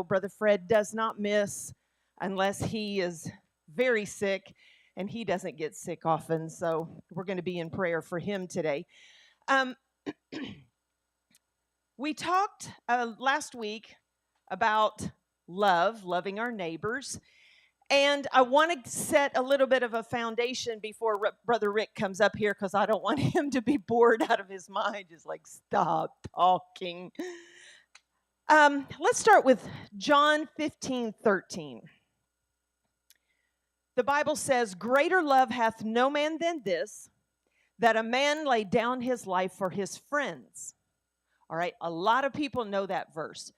Brother Fred does not miss unless he is very sick, and he doesn't get sick often. So we're going to be in prayer for him today. Um, we talked last week about loving our neighbors. And I want to set a little bit of a foundation before Brother Rick comes up here, because I don't want him to be bored out of his mind. Just like, stop talking. Let's start with John 15:13. The Bible says, "Greater love hath no man than this, that a man lay down his life for his friends." All right, a lot of people know that verse.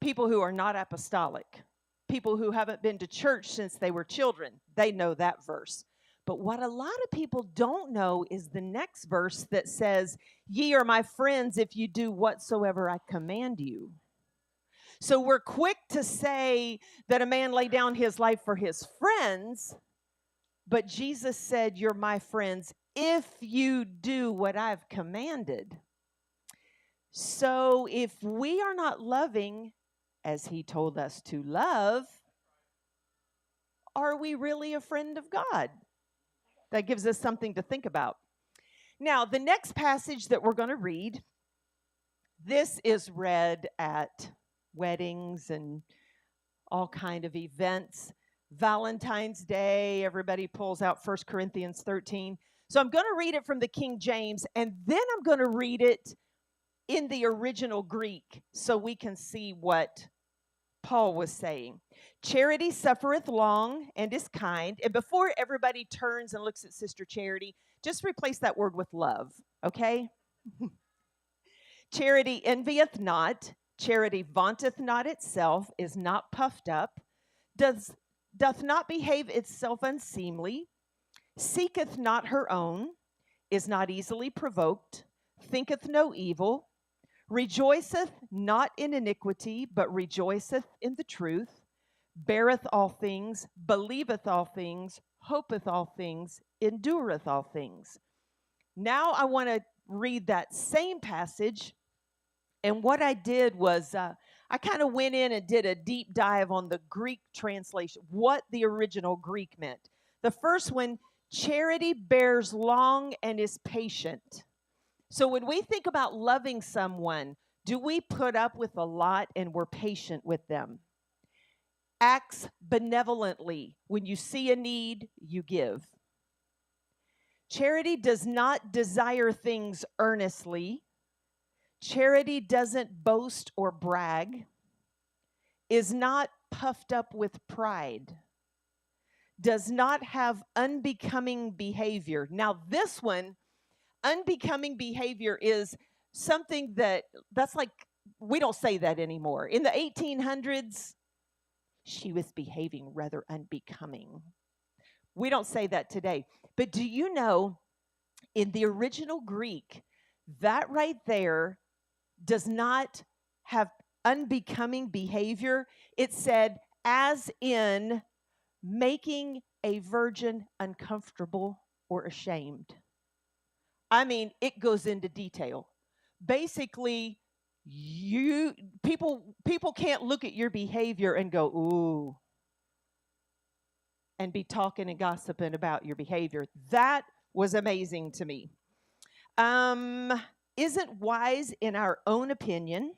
People who are not apostolic. People who haven't been to church since they were children, they know that verse. But what a lot of people don't know is the next verse that says, "Ye are my friends if you do whatsoever I command you." So we're quick to say that a man lay down his life for his friends, but Jesus said, "You're my friends if you do what I've commanded." So if we are not loving as he told us to love, are we really a friend of God? That gives us something to think about. Now, the next passage that we're going to read, this is read at weddings and all kind of events. Valentine's Day, everybody pulls out 1 Corinthians 13. So I'm going to read it from the King James, and then I'm going to read it in the original Greek so we can see what Paul was saying. "Charity suffereth long and is kind." And before everybody turns and looks at Sister Charity, just replace that word with love, okay? "Charity envieth not. Charity vaunteth not itself, is not puffed up, doth not behave itself unseemly, seeketh not her own, is not easily provoked, thinketh no evil, rejoiceth not in iniquity, but rejoiceth in the truth, beareth all things, believeth all things, hopeth all things, endureth all things." Now I want to read that same passage. And what I did was I kind of went in and did a deep dive on the Greek translation, what the original Greek meant. The first one, "Charity bears long and is patient." So when we think about loving someone, do we put up with a lot and we're patient with them? "Acts benevolently." When you see a need, you give. "Charity does not desire things earnestly. Charity doesn't boast or brag. Is not puffed up with pride. Does not have unbecoming behavior." Now this one, unbecoming behavior, is something that's like, we don't say that anymore. In the 1800s, she was behaving rather unbecoming. We don't say that today. But do you know, in the original Greek, that right there does not have unbecoming behavior. It said, as in making a virgin uncomfortable or ashamed. I mean, it goes into detail. Basically, people can't look at your behavior and go, "Ooh," and be talking and gossiping about your behavior. That was amazing to me. "Isn't wise in our own opinion,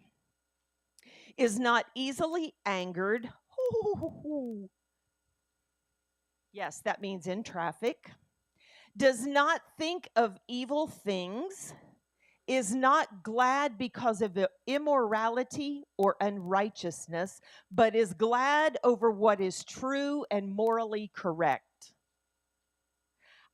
is not easily angered." Yes, that means in traffic. "Does not think of evil things, is not glad because of immorality or unrighteousness, but is glad over what is true and morally correct."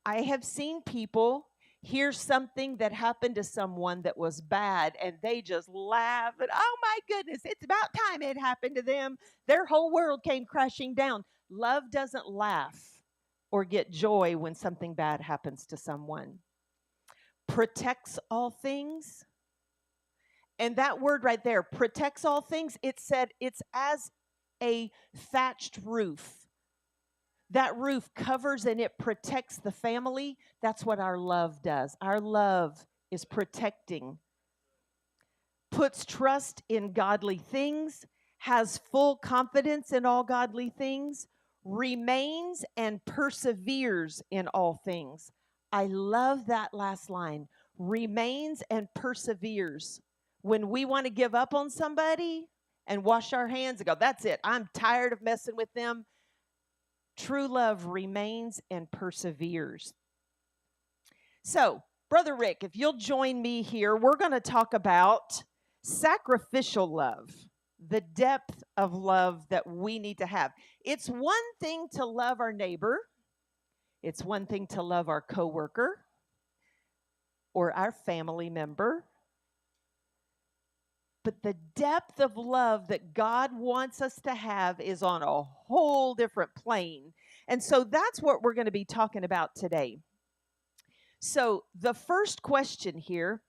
I have seen people hear something that happened to someone that was bad, and they just laugh and, "Oh my goodness, it's about time it happened to them. Their whole world came crashing down." Love doesn't laugh or get joy when something bad happens to someone. "Protects all things." And that word right there, protects all things, it said it's as a thatched roof. That roof covers and it protects the family. That's what our love does. Our love is protecting. "Puts trust in godly things, has full confidence in all godly things, remains and perseveres in all things. I love that last line, remains and perseveres. When we want to give up on somebody and wash our hands and go, that's it, I'm tired of messing with them, true love remains and perseveres. So, Brother Rick, if you'll join me here, we're going to talk about sacrificial love, the depth of love that we need to have. It's one thing to love our neighbor, it's one thing to love our coworker or our family member. But the depth of love that God wants us to have is on a whole different plane. And so that's what we're going to be talking about today. So the first question here,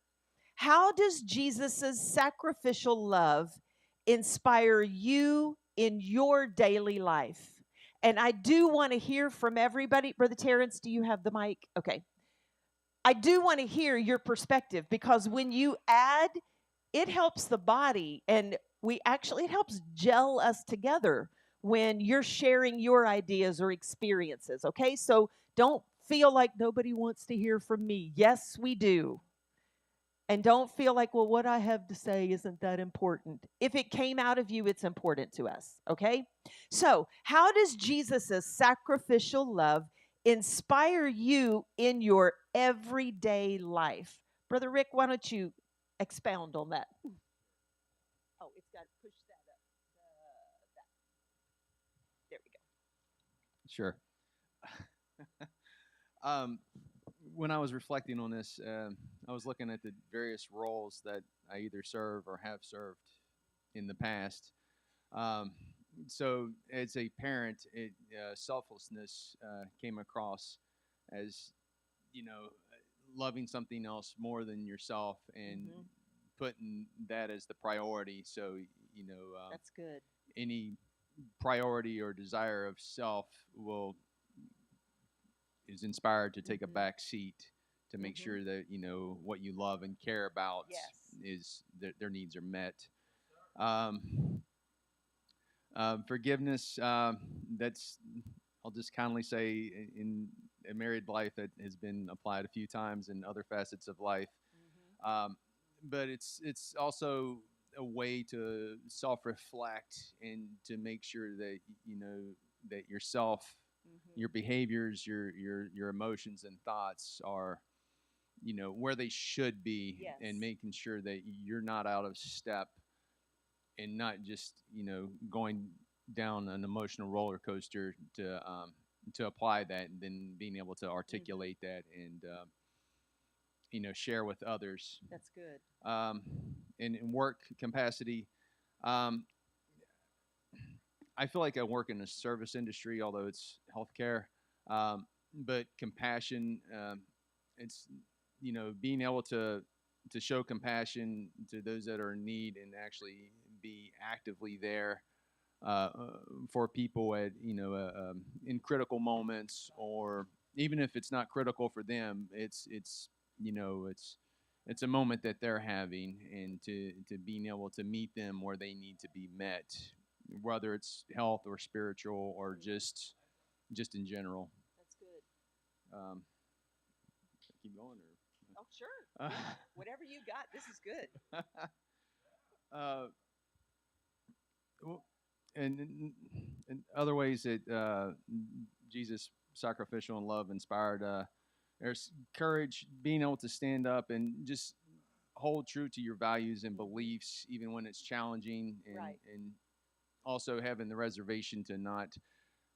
how does Jesus' sacrificial love inspire you in your daily life? And I do want to hear from everybody. Brother Terrence, do you have the mic? Okay. I do want to hear your perspective, because when you add, it helps the body, and it helps gel us together when you're sharing your ideas or experiences, okay? So don't feel like nobody wants to hear from me. Yes, we do. And don't feel like, well, what I have to say isn't that important. If it came out of you, it's important to us, okay? So how does Jesus' sacrificial love inspire you in your everyday life? Brother Rick, why don't you expound on that? Oh, it's got to push that up. There we go. Sure. When I was reflecting on this, I was looking at the various roles that I either serve or have served in the past. So, as a parent, selflessness came across as, loving something else more than yourself and putting that as the priority. So, that's good. Any priority or desire of self is inspired to take a back seat to make sure that what you love and care about is their needs are met. Forgiveness, that's, I'll just kindly say, in a married life, that has been applied a few times in other facets of life. But it's also a way to self-reflect and to make sure that that yourself, your behaviors, your emotions and thoughts are where they should be, and making sure that you're not out of step and not just going down an emotional roller coaster to apply that, and then being able to articulate that and share with others. That's good. In work capacity, I feel like I work in the service industry, although it's healthcare. But compassion, it's being able to show compassion to those that are in need and actually be actively there for people at in critical moments, or even if it's not critical for them, it's a moment that they're having, and to being able to meet them where they need to be met, whether it's health or spiritual or just in general. That's good. Keep going, or oh, sure. Yeah. Whatever you got, this is good. And other ways that Jesus' sacrificial and love inspired, there's courage, being able to stand up and just hold true to your values and beliefs, even when it's challenging, and also having the reservation to not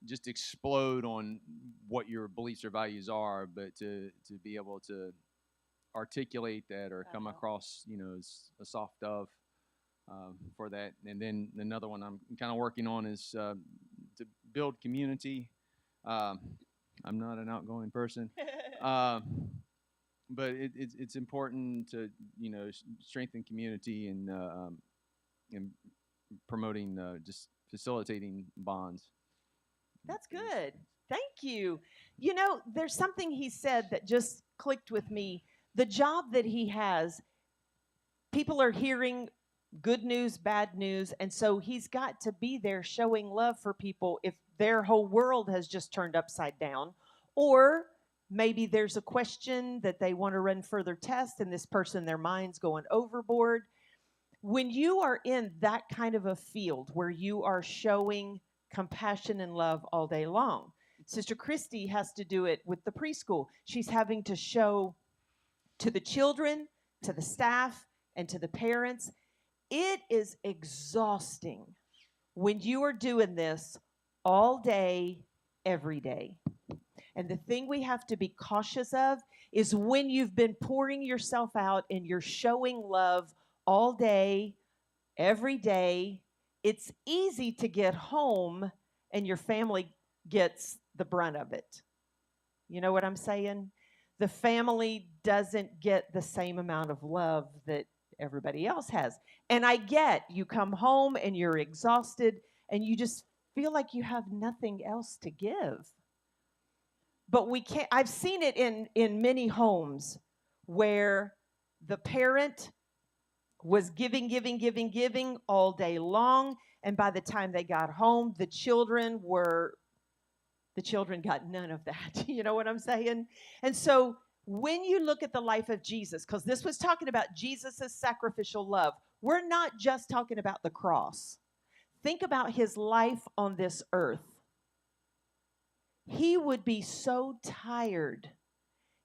just explode on what your beliefs or values are, but to be able to articulate that or come across, as a soft dove for that. And then another one I'm kind of working on is to build community. I'm not an outgoing person, but it's important to strengthen community and promoting just facilitating bonds. That's good. Thank you. There's something he said that just clicked with me. The job that he has, people are hearing good news, bad news. And so he's got to be there showing love for people if their whole world has just turned upside down. Or maybe there's a question that they want to run further tests, and this person, their mind's going overboard. When you are in that kind of a field where you are showing compassion and love all day long, Sister Christy has to do it with the preschool. She's having to show to the children, to the staff, and to the parents. It is exhausting when you are doing this all day, every day. And the thing we have to be cautious of is when you've been pouring yourself out and you're showing love all day, every day, it's easy to get home and your family gets the brunt of it. You know what I'm saying? The family doesn't get the same amount of love that everybody else has. And I get you come home and you're exhausted and you just feel like you have nothing else to give. But we can't, I've seen it in many homes where the parent was giving all day long. And by the time they got home, the children got none of that. You know what I'm saying? And so when you look at the life of Jesus, because this was talking about Jesus' sacrificial love, we're not just talking about the cross. Think about his life on this earth. He would be so tired.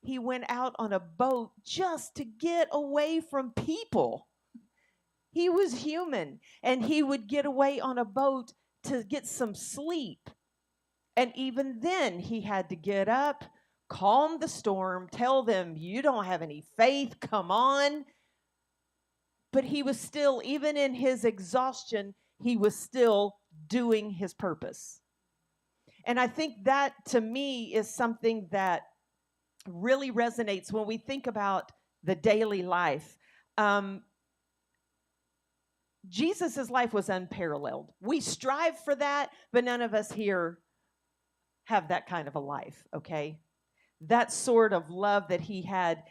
He went out on a boat just to get away from people. He was human, and he would get away on a boat to get some sleep. And even then, he had to get up, calm the storm, tell them, you don't have any faith, come on. But he was still, even in his exhaustion, he was still doing his purpose. And I think that, to me, is something that really resonates when we think about the daily life. Jesus' life was unparalleled. We strive for that, but none of us here have that kind of a life, okay? That sort of love that he had,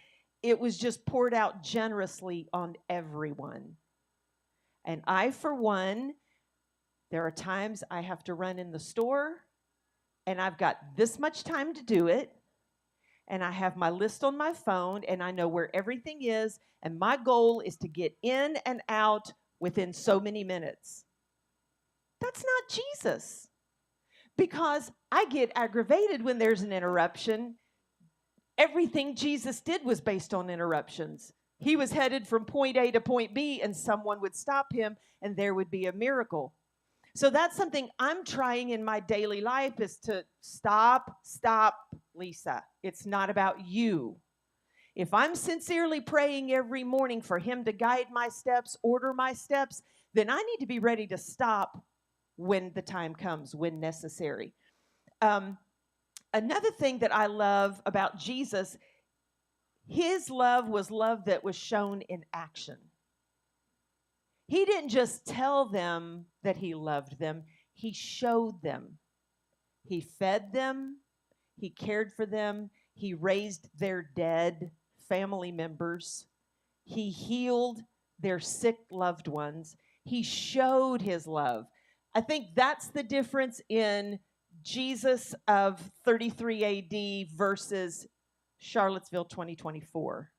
it was just poured out generously on everyone. And I, for one, there are times I have to run in the store, and I've got this much time to do it, and I have my list on my phone, and I know where everything is, and my goal is to get in and out within so many minutes. That's not Jesus. Because I get aggravated when there's an interruption. Everything Jesus did was based on interruptions. He was headed from point A to point B, and someone would stop him, and there would be a miracle. So that's something I'm trying in my daily life, is to stop, Lisa. It's not about you. If I'm sincerely praying every morning for him to guide my steps, order my steps, then I need to be ready to stop when the time comes, when necessary. Another thing that I love about Jesus, his love was love that was shown in action. He didn't just tell them that he loved them, he showed them. He fed them, he cared for them, he raised their dead family members, he healed their sick loved ones, he showed his love. I think that's the difference in Jesus of 33 AD versus Charlottesville 2024.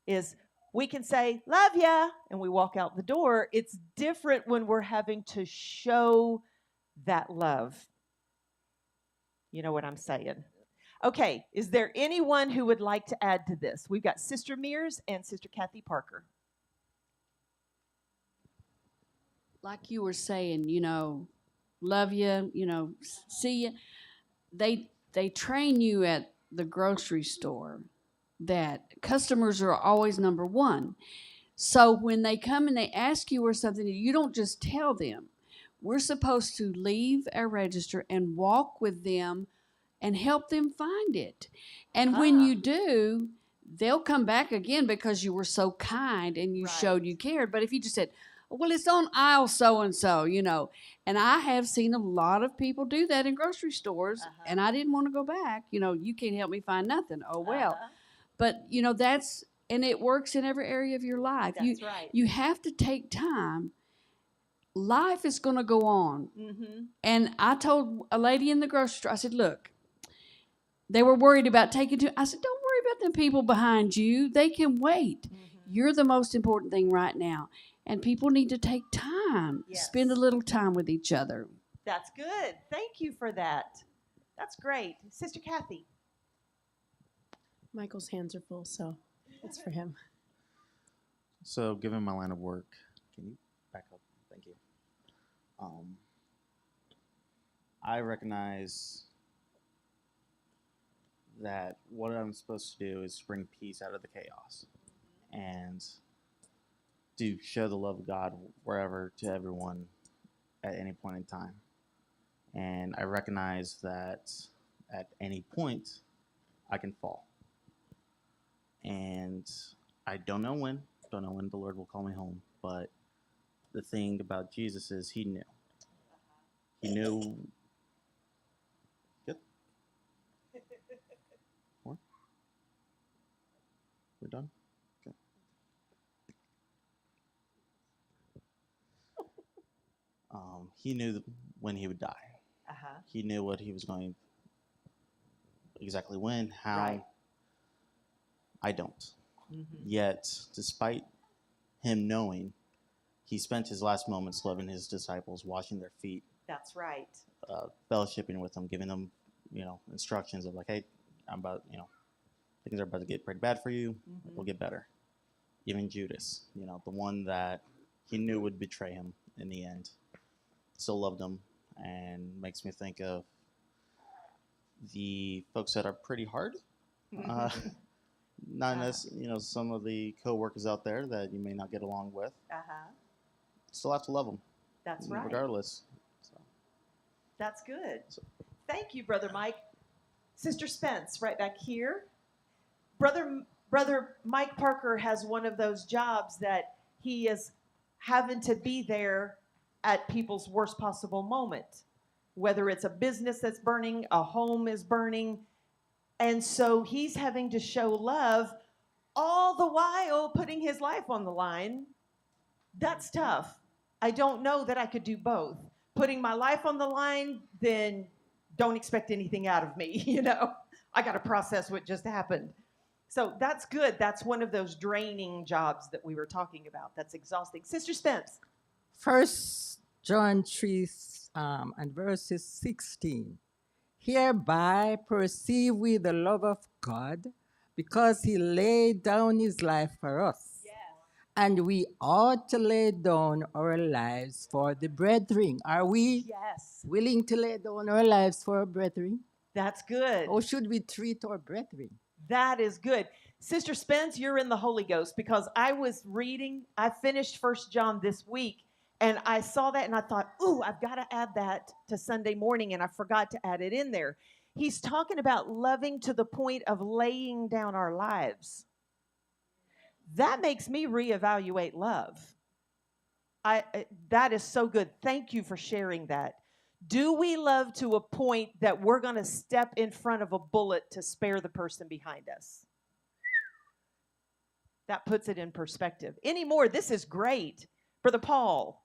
Is we can say, love ya, and we walk out the door. It's different when we're having to show that love. You know what I'm saying? Okay, is there anyone who would like to add to this? We've got Sister Mears and Sister Kathy Parker. Like you were saying, love you, see you. They train you at the grocery store that customers are always number one. So when they come and they ask you or something, you don't just tell them. We're supposed to leave our register and walk with them and help them find it. And when you do, they'll come back again because you were so kind and you showed you cared. But if you just said, well, it's on aisle so-and-so, And I have seen a lot of people do that in grocery stores, and I didn't want to go back. You can't help me find nothing. Oh, well. But, And it works in every area of your life. That's right. You have to take time. Life is going to go on. Mm-hmm. And I told a lady in the grocery store, I said, look, they were worried about taking to. I said, don't worry about them people behind you. They can wait. Mm-hmm. You're the most important thing right now. And people need to take time, Yes. spend a little time with each other. That's good. Thank you for that. That's great. Sister Kathy. Michael's hands are full, so it's for him. So, given my line of work, can you back up? Thank you. I recognize that what I'm supposed to do is bring peace out of the chaos and to show the love of God wherever to everyone at any point in time. And I recognize that at any point I can fall. And I don't know when the Lord will call me home, but the thing about Jesus is he knew. He knew. Good? More? We're done? Okay. He knew when he would die. Uh-huh. He knew what he was going, exactly when, how. Right. I don't. Mm-hmm. Yet, despite him knowing, he spent his last moments loving his disciples, washing their feet, That's right. fellowshipping with them, giving them, instructions of like, hey, things are about to get pretty bad for you. Mm-hmm. We'll get better. Even Judas, the one that he knew would betray him in the end, still loved him, and makes me think of the folks that are pretty hard. Not necessarily, some of the co-workers out there that you may not get along with. Uh-huh. Still have to love them. That's right. Regardless. So. That's good. Thank you, Brother Mike. Sister Spence, right back here. Brother Mike Parker has one of those jobs that he is having to be there at people's worst possible moment. Whether it's a business that's burning, a home is burning. And so he's having to show love all the while putting his life on the line. That's tough. I don't know that I could do both. Putting my life on the line, then don't expect anything out of me, I got to process what just happened. So that's good. That's one of those draining jobs that we were talking about. That's exhausting. Sister Spence. 1 John 3 and verses 16. Hereby perceive we the love of God, because he laid down his life for us. Yes. And we ought to lay down our lives for the brethren. Are we Yes. willing to lay down our lives for our brethren? That's good. How should we treat our brethren? That is good. Sister Spence, you're in the Holy Ghost, because I was reading, I finished 1 John this week, and I saw that and I thought, ooh, I've got to add that to Sunday morning, and I forgot to add it in there. He's talking about loving to the point of laying down our lives. That makes me reevaluate love. That is so good. Thank you for sharing that. Do we love to a point that we're going to step in front of a bullet to spare the person behind us? That puts it in perspective. Anymore, this is great. Brother Paul,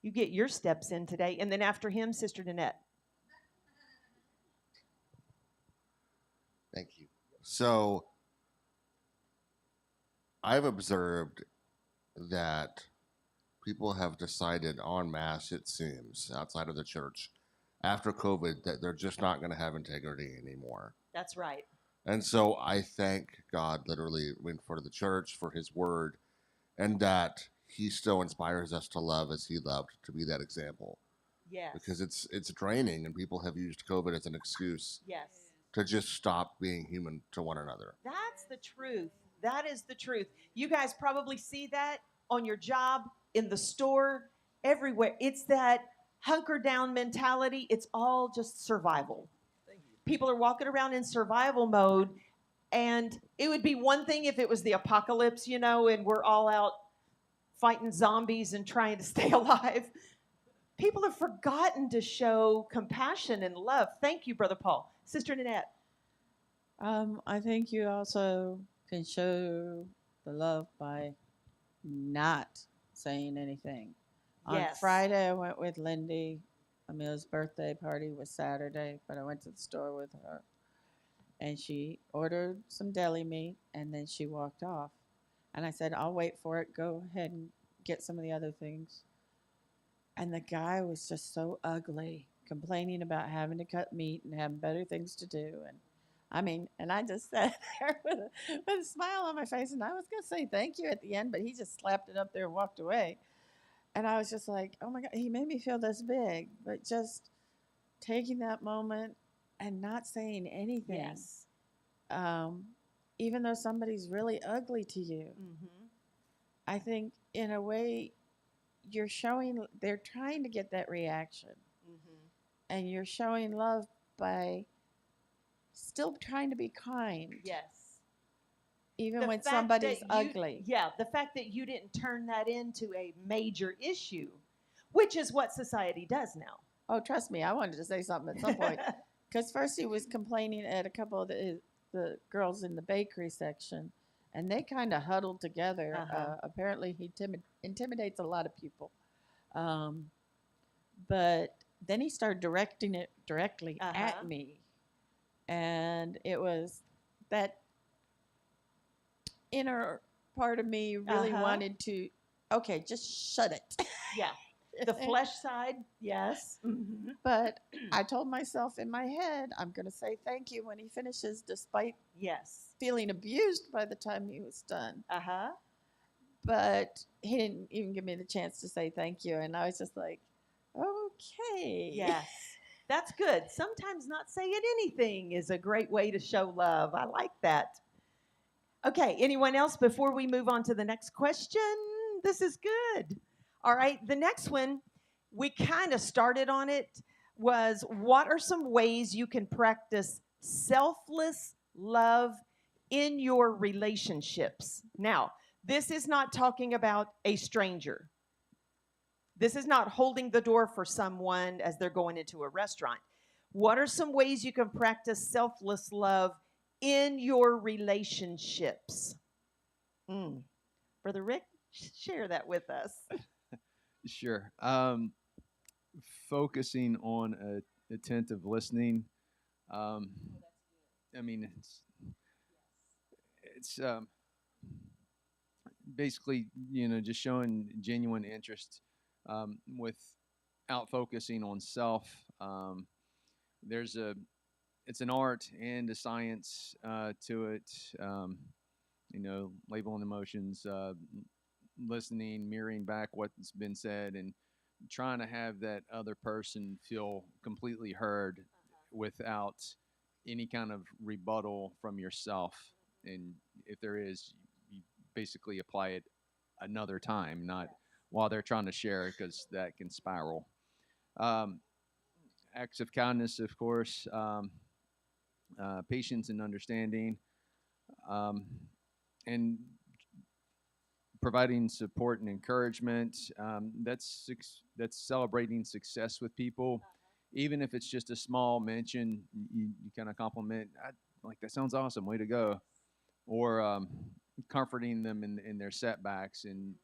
you get your steps in today. And then after him, Sister Nanette. Thank you. So I've observed that people have decided en masse, it seems, outside of the church, after COVID, that they're just not going to have integrity anymore. That's right. And so I thank God literally for the church, for his word, and that he still inspires us to love as he loved, to be that example. Yes. Because it's draining, and people have used COVID as an excuse Yes. to just stop being human to one another. That's the truth. That is the truth. You guys probably see that on your job, in the store, everywhere. It's that hunker down mentality. It's all just survival. People are walking around in survival mode, and it would be one thing if it was the apocalypse, and we're all out fighting zombies and trying to stay alive. People have forgotten to show compassion and love. Thank you, Brother Paul. Sister Nanette. I think you also can show the love by not saying anything. On Yes. Friday, I went with Lindy. Amelia's birthday party was Saturday, but I went to the store with her. And she ordered some deli meat, and then she walked off. And I said, I'll wait for it. Go ahead and get some of the other things. And the guy was just so ugly, complaining about having to cut meat and having better things to do. And I mean, and I just sat there with a smile on my face. And I was going to say thank you at the end, but he just slapped it up there and walked away. And I was just like, oh my God, he made me feel this big. But just taking that moment and not saying anything. Yes. Even though somebody's really ugly to you, Mm-hmm. I think in a way you're showing, they're trying to get that reaction. Mm-hmm. And you're showing love by still trying to be kind, Yes. even The when fact somebody's that you- ugly. Yeah, the fact that you didn't turn that into a major issue, which is what society does now. Oh, trust me, I wanted to say something at some point. Because first he was complaining at a couple of the girls in the bakery section, and they kind of huddled together. Uh-huh. Apparently, he intimidates a lot of people. But then he started directing it directly Uh-huh. at me. And it was that inner part of me really Uh-huh. wanted to, okay, just shut it. Yeah. The flesh side, yes. Mm-hmm. But I told myself in my head, I'm going to say thank you when he finishes, despite Yes. feeling abused by the time he was done. Uh-huh. But he didn't even give me the chance to say thank you. And I was just like, okay. Yes. That's good. Sometimes not saying anything is a great way to show love. I like that. Okay, anyone else before we move on to the next question? This is good. All right, the next one, we kind of started on it, was what are some ways you can practice selfless love in your relationships? Now, this is not talking about a stranger. This is not holding the door for someone as they're going into a restaurant. What are some ways you can practice selfless love in your relationships? Brother Rick, share that with us. Sure. Focusing on attentive listening. I mean, it's basically, just showing genuine interest without focusing on self. It's an art and a science to it. Labeling emotions, listening, mirroring back what's been said, and trying to have that other person feel completely heard without any kind of rebuttal from yourself. And if there is, you basically apply it another time, not while they're trying to share, because that can spiral. Acts of kindness, of course, patience and understanding, and providing support and encouragement. That's celebrating success with people, even if it's just a small mention. You kind of compliment, like, that sounds awesome, way to go, or comforting them in their setbacks, and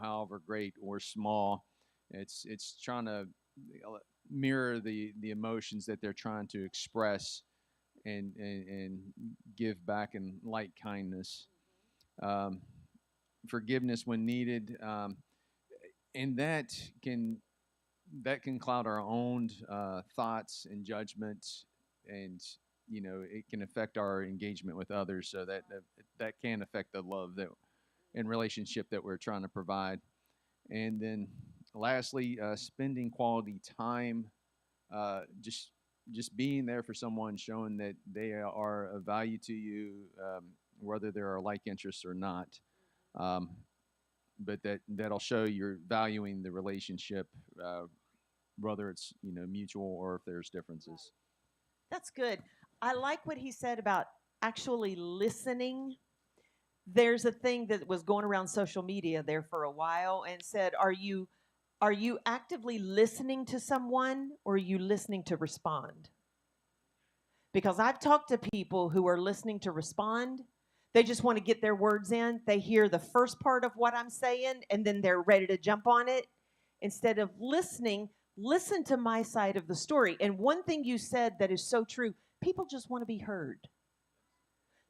however great or small, it's trying to mirror the emotions that they're trying to express, and give back in light kindness. Forgiveness when needed, and that can cloud our own thoughts and judgments, and it can affect our engagement with others, so that can affect the love that and relationship that we're trying to provide. And then lastly, spending quality time, just being there for someone, showing that they are of value to you, whether there are like interests or not. But that'll show you're valuing the relationship, whether it's mutual or if there's differences. That's good. I like what he said about actually listening. There's a thing that was going around social media there for a while and said, are you actively listening to someone, or are you listening to respond? Because I've talked to people who are listening to respond. They just want to get their words in. They hear the first part of what I'm saying, and then they're ready to jump on it. Instead of listening, listen to my side of the story. And one thing you said that is so true, people just want to be heard.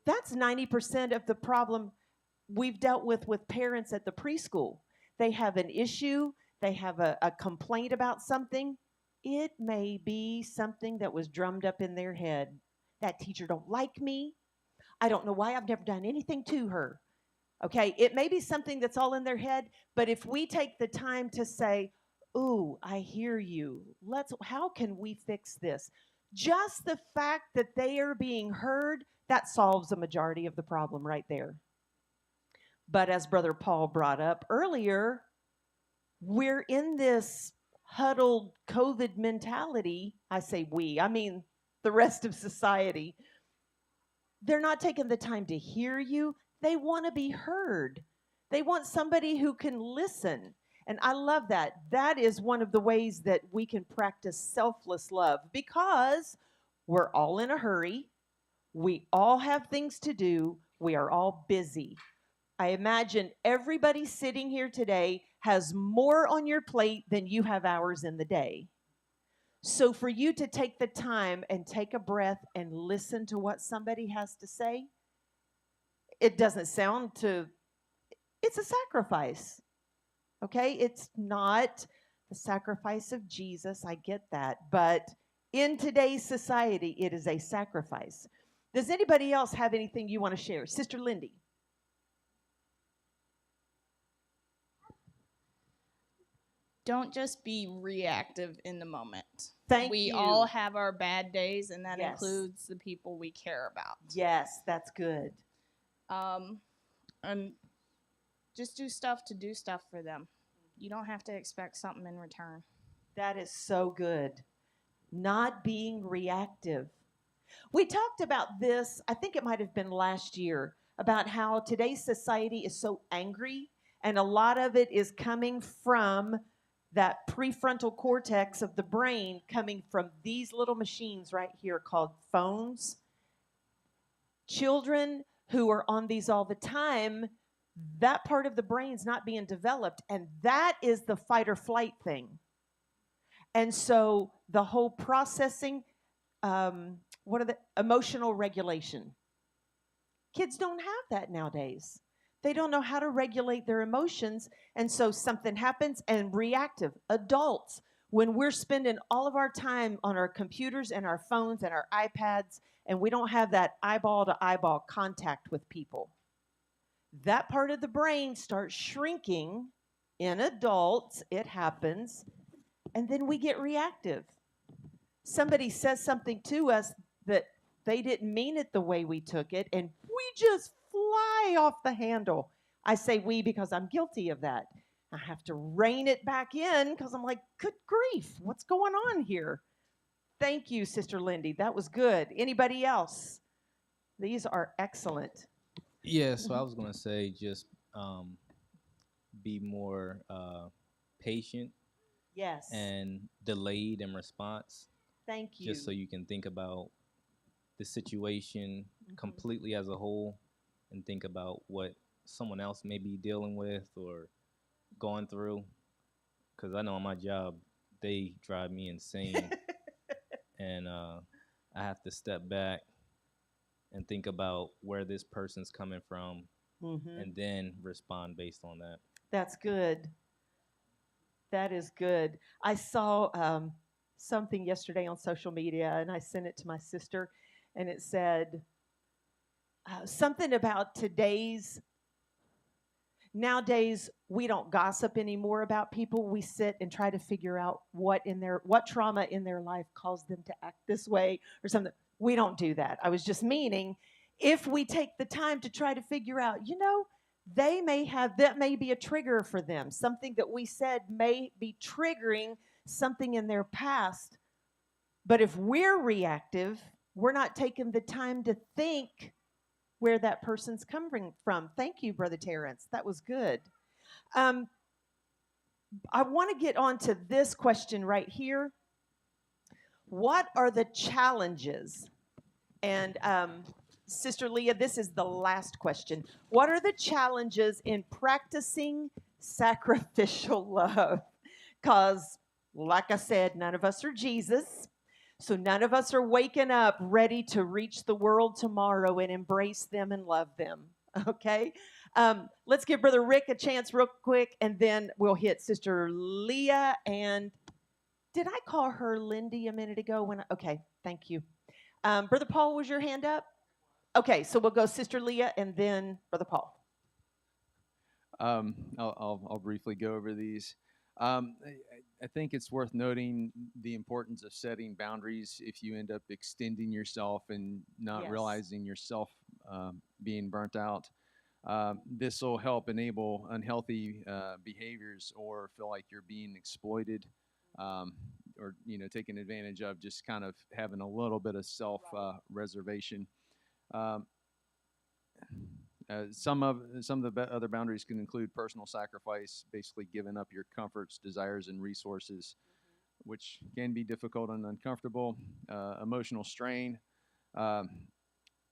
That's 90% of the problem we've dealt with parents at the preschool. They have an issue, they have a complaint about something. It may be something that was drummed up in their head. That teacher don't like me. I don't know why. I've never done anything to her. Okay, it may be something that's all in their head, but if we take the time to say, "Ooh, I hear you. How can we fix this?" Just the fact that they are being heard, that solves a majority of the problem right there. But as Brother Paul brought up earlier, we're in this huddled COVID mentality. I say we, I mean the rest of society. They're not taking the time to hear you. They want to be heard. They want somebody who can listen. And I love that. That is one of the ways that we can practice selfless love, because we're all in a hurry. We all have things to do. We are all busy. I imagine everybody sitting here today has more on your plate than you have hours in the day. So for you to take the time and take a breath and listen to what somebody has to say, it doesn't sound to, it's a sacrifice. Okay? It's not the sacrifice of Jesus. I get that. But in today's society, it is a sacrifice. Does anybody else have anything you want to share? Sister Lindy. Don't just be reactive in the moment. Thank we you. all have our bad days, and that Yes. includes the people we care about. Yes, that's good. And just do stuff to do stuff for them. You don't have to expect something in return. That is so good. Not being reactive. We talked about this, I think it might have been last year, about how today's society is so angry, and a lot of it is coming from that prefrontal cortex of the brain, coming from these little machines right here called phones. Children who are on these all the time, that part of the brain's not being developed, and that is the fight or flight thing. And so the whole processing, emotional regulation. Kids don't have that nowadays. They don't know how to regulate their emotions, and so something happens and reactive. Adults, when we're spending all of our time on our computers and our phones and our iPads, and we don't have that eyeball to eyeball contact with people, that part of the brain starts shrinking. In adults, it happens, and then we get reactive. Somebody says something to us that they didn't mean it the way we took it, and we just fly off the handle. I say we because I'm guilty of that. I have to rein it back in because I'm like, good grief, what's going on here? Thank you, Sister Lindy. That was good. Anybody else? These are excellent. Yeah, so I was going to say just be more patient. Yes. And delayed in response. Thank you. Just so you can think about the situation completely as a whole and think about what someone else may be dealing with or going through. Because I know on my job, they drive me insane. And I have to step back and think about where this person's coming from and then respond based on that. That's good. That is good. I saw something yesterday on social media, and I sent it to my sister, and it said something about nowadays we don't gossip anymore about people. We sit and try to figure out what trauma in their life caused them to act this way or something. We don't do that. I was just meaning, if we take the time to try to figure out, that may be a trigger for them. Something that we said may be triggering something in their past. But if we're reactive, we're not taking the time to think where that person's coming from. Thank you, Brother Terrence. That was good. I want to get on to this question right here. What are the challenges And Sister Leah, this is the last question. What are the challenges in practicing sacrificial love? Because, like I said, none of us are Jesus. So none of us are waking up ready to reach the world tomorrow and embrace them and love them. Okay? Let's give Brother Rick a chance real quick, and then we'll hit Sister Leah. And did I call her Lindy a minute ago? Okay, thank you. Brother Paul, was your hand up? Okay, so we'll go Sister Leah and then Brother Paul. I'll briefly go over these. I think it's worth noting the importance of setting boundaries if you end up extending yourself and not Yes. realizing yourself being burnt out. This will help enable unhealthy behaviors or feel like you're being exploited, or taken advantage of. Just kind of having a little bit of self reservation. Some of the other boundaries can include personal sacrifice, basically giving up your comforts, desires, and resources, which can be difficult and uncomfortable. Emotional strain.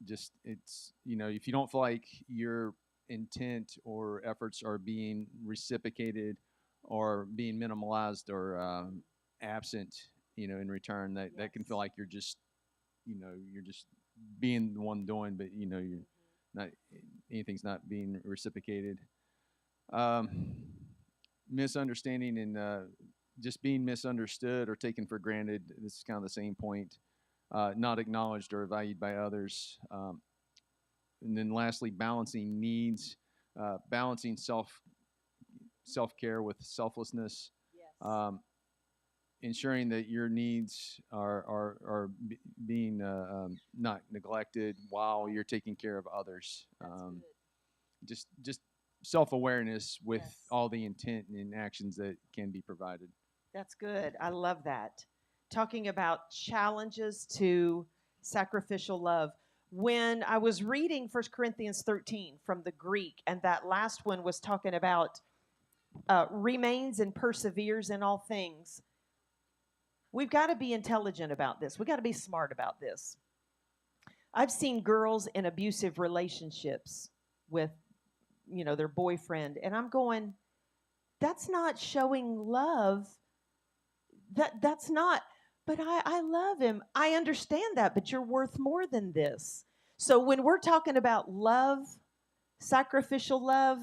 Just it's if you don't feel like your intent or efforts are being reciprocated or being minimalized or absent, in return, that can feel like you're just being the one doing, but you're not, anything's not being reciprocated. Misunderstanding and just being misunderstood or taken for granted. This is kind of the same point. Not acknowledged or valued by others. And then lastly, balancing needs, balancing self-care with selflessness. Yes. Ensuring that your needs are being not neglected while you're taking care of others. Just self-awareness with all the intent and actions that can be provided. That's good. I love that. Talking about challenges to sacrificial love. When I was reading 1 Corinthians 13 from the Greek, and that last one was talking about remains and perseveres in all things, we've got to be intelligent about this. We've got to be smart about this. I've seen girls in abusive relationships with, their boyfriend, and I'm going, that's not showing love. That's not, but I love him. I understand that, but you're worth more than this. So when we're talking about love, sacrificial love,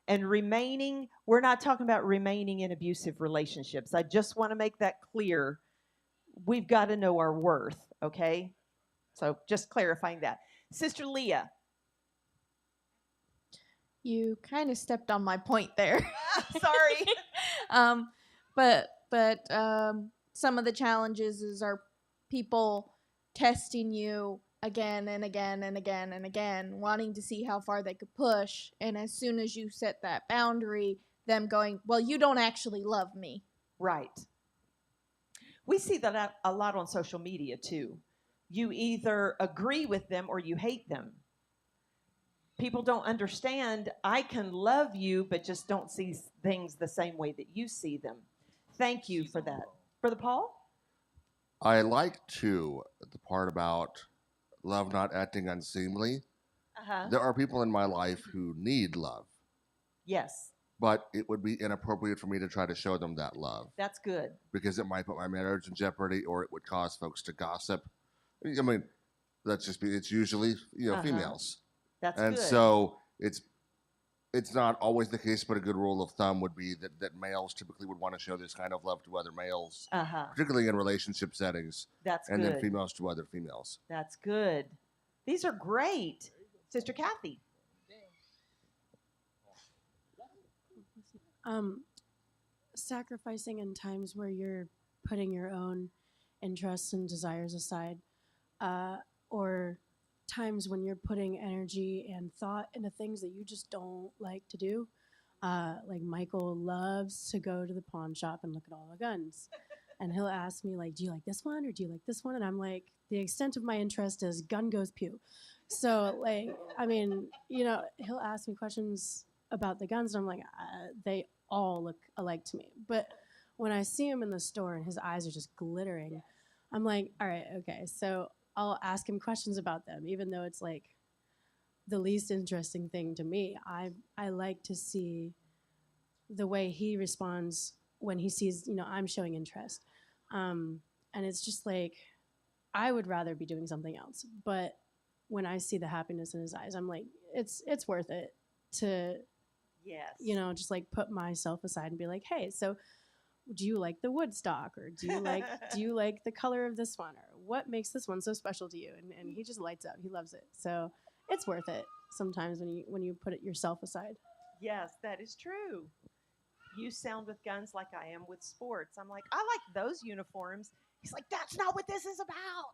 and remaining, we're not talking about remaining in abusive relationships. I just want to make that clear. We've got to know our worth, okay? So just clarifying that. Sister Leah. You kind of stepped on my point there. Sorry. But some of the challenges are people testing you again and again and again and again, wanting to see how far they could push. And as soon as you set that boundary, them going, well, you don't actually love me. Right. We see that a lot on social media, too. You either agree with them or you hate them. People don't understand, I can love you, but just don't see things the same way that you see them. Thank you for that. Brother Paul? I like, too, the part about love not acting unseemly. Uh-huh. There are people in my life who need love. Yes. But it would be inappropriate for me to try to show them that love. That's good. Because it might put my marriage in jeopardy, or it would cause folks to gossip. I mean, it's usually, females. That's and good. So it's not always the case, but a good rule of thumb would be that males typically would want to show this kind of love to other males, particularly in relationship settings. That's and good. then females to other females. That's good. These are great. Sister Kathy. Sacrificing in times where you're putting your own interests and desires aside, or times when you're putting energy and thought into things that you just don't like to do. Like Michael loves to go to the pawn shop and look at all the guns. And he'll ask me, like, do you like this one or do you like this one? And I'm like, the extent of my interest is gun goes pew. So, like, I mean, he'll ask me questions about the guns, and I'm like, they all look alike to me. But when I see him in the store and his eyes are just glittering, I'm like, all right, okay, so I'll ask him questions about them, even though it's like the least interesting thing to me. I like to see the way he responds when he sees, I'm showing interest. And it's just like, I would rather be doing something else. But when I see the happiness in his eyes, I'm like, it's worth it to, Yes. just like put myself aside and be like, hey, so do you like the Woodstock, or do you like the color of this one, or what makes this one so special to you? And he just lights up. He loves it. So it's worth it sometimes when you put it yourself aside. Yes, that is true. You sound with guns like I am with sports. I'm like, I like those uniforms. He's like, that's not what this is about.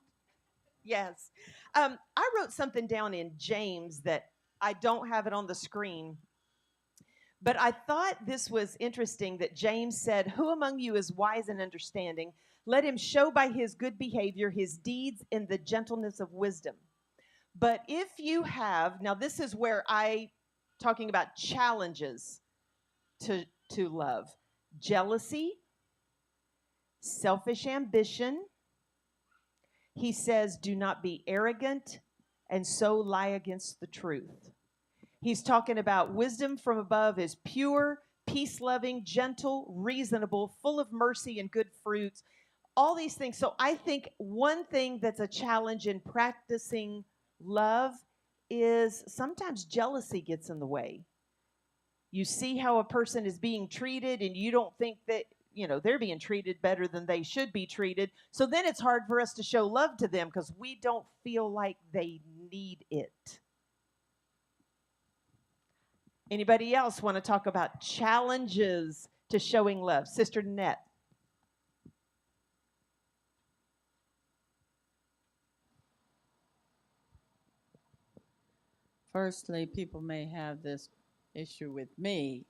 Yes. I wrote something down in James that I don't have it on the screen, but I thought this was interesting that James said, who among you is wise and understanding? Let him show by his good behavior his deeds in the gentleness of wisdom. But if you have, now this is where talking about challenges to love, jealousy, selfish ambition. He says, do not be arrogant and so lie against the truth. He's talking about wisdom from above is pure, peace-loving, gentle, reasonable, full of mercy and good fruits, all these things. So I think one thing that's a challenge in practicing love is sometimes jealousy gets in the way. You see how a person is being treated and you don't think that, they're being treated better than they should be treated. So then it's hard for us to show love to them because we don't feel like they need it. Anybody else want to talk about challenges to showing love? Sister Nanette. Firstly, people may have this issue with me,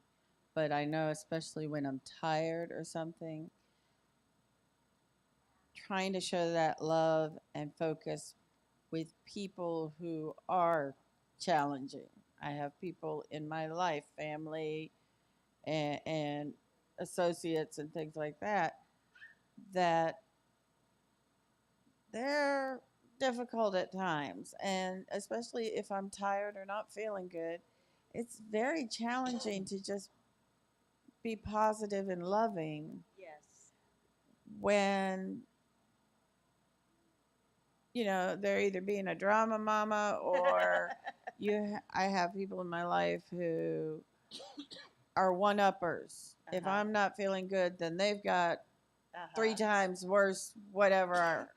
but I know especially when I'm tired or something, trying to show that love and focus with people who are challenging. I have people in my life, family and associates and things like that, that they're difficult at times. And especially if I'm tired or not feeling good, it's very challenging to just be positive and loving. Yes. When they're either being a drama mama or I have people in my life who are one-uppers. If I'm not feeling good, then they've got 3 times worse whatever,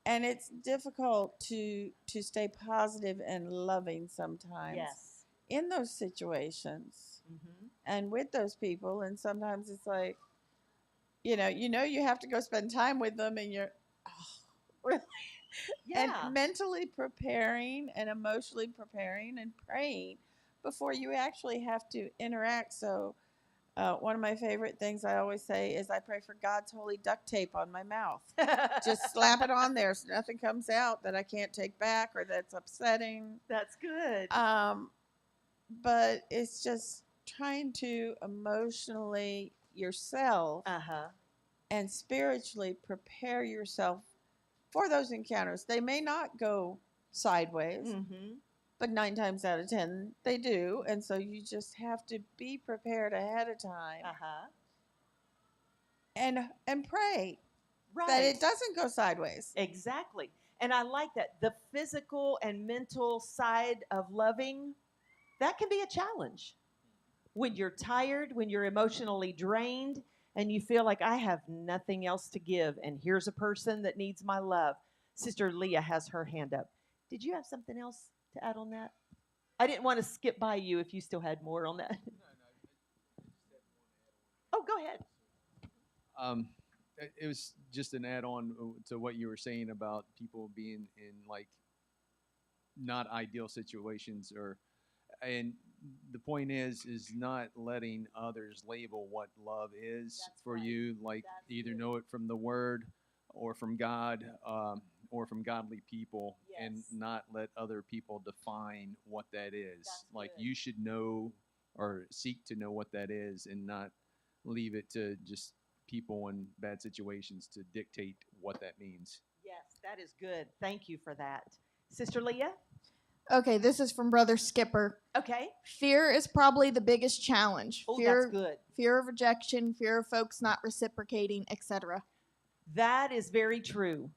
and it's difficult to stay positive and loving sometimes. Yes. In those situations. Mm-hmm. And with those people, and sometimes it's like you have to go spend time with them, and you're really Yeah. and mentally preparing and emotionally preparing and praying before you actually have to interact. So one of my favorite things I always say is I pray for God's holy duct tape on my mouth. Just slap it on there so nothing comes out that I can't take back or that's upsetting. That's good. But it's just trying to emotionally yourself and spiritually prepare yourself for those encounters. They may not go sideways, but 9 times out of 10 they do. And so you just have to be prepared ahead of time and pray that it doesn't go sideways. Exactly. And I like that. The physical and mental side of loving, that can be a challenge. When you're tired, when you're emotionally drained, and you feel like I have nothing else to give, and here's a person that needs my love. Sister Leah has her hand up. Did you have something else to add on that? I didn't want to skip by you if you still had more on that. Oh, go ahead. It was just an add-on to what you were saying about people being in like not ideal situations, and the point is not letting others label what love is. That's for right. You. Like either know it from the Word or from God, or from godly people, and not let other people define what that is. That's like good. You should know or seek to know what that is, and not leave it to just people in bad situations to dictate what that means. Yes, That is good. Thank you for that. Sister Leah? Okay, this is from Brother Skipper. Okay. Fear is probably the biggest challenge. Oh, fear, that's good. Fear of rejection, fear of folks not reciprocating, etc. That is very true.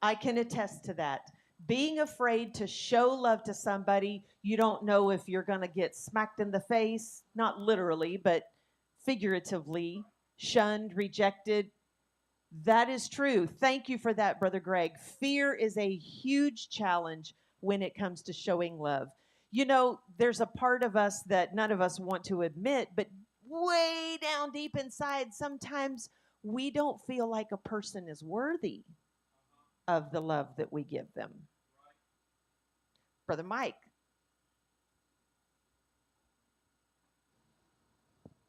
I can attest to that. Being afraid to show love to somebody, you don't know if you're going to get smacked in the face, not literally, but figuratively, shunned, rejected. That is true. Thank you for that, Brother Greg. Fear is a huge challenge when it comes to showing love. You know, there's a part of us that none of us want to admit, but way down deep inside, sometimes we don't feel like a person is worthy of the love that we give them. Brother Mike.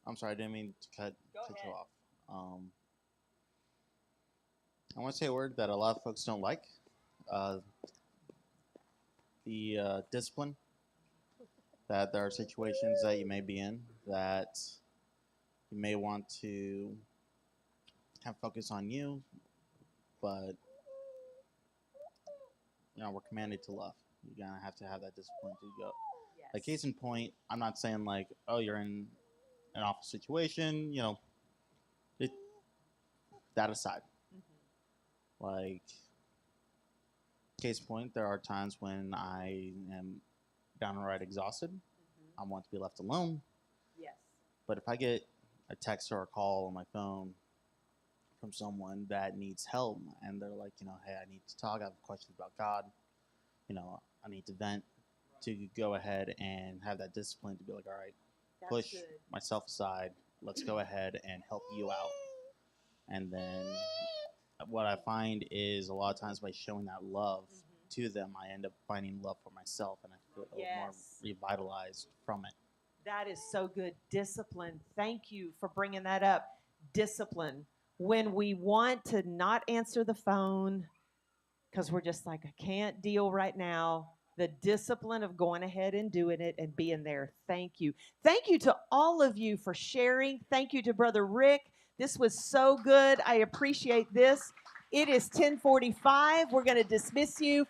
I'm sorry, I didn't mean to cut you off. I want to say a word that a lot of folks don't like. The discipline. That there are situations that you may be in that you may want to kind of focus on you, but we're commanded to love. You're gonna have to have that discipline to go. Yes. Like case in point, I'm not saying like, oh, you're in an awful situation, that aside. Mm-hmm. Like case in point, there are times when I am downright exhausted. Mm-hmm. I want to be left alone. Yes. But if I get a text or a call on my phone from someone that needs help and they're like, hey, I need to talk, I have questions about God, I need to vent, to go ahead and have that discipline to be like, all right, that's push good. Myself aside, let's go ahead and help you out. And then what I find is a lot of times by showing that love to them, I end up finding love for myself, and I feel more revitalized from it. That is so good. Discipline. Thank you for bringing that up. Discipline. When we want to not answer the phone because we're just like, I can't deal right now, the discipline of going ahead and doing it and being there. Thank you. Thank you to all of you for sharing. Thank you to Brother Rick. This was so good. I appreciate this. It is 10:45. We're going to dismiss you.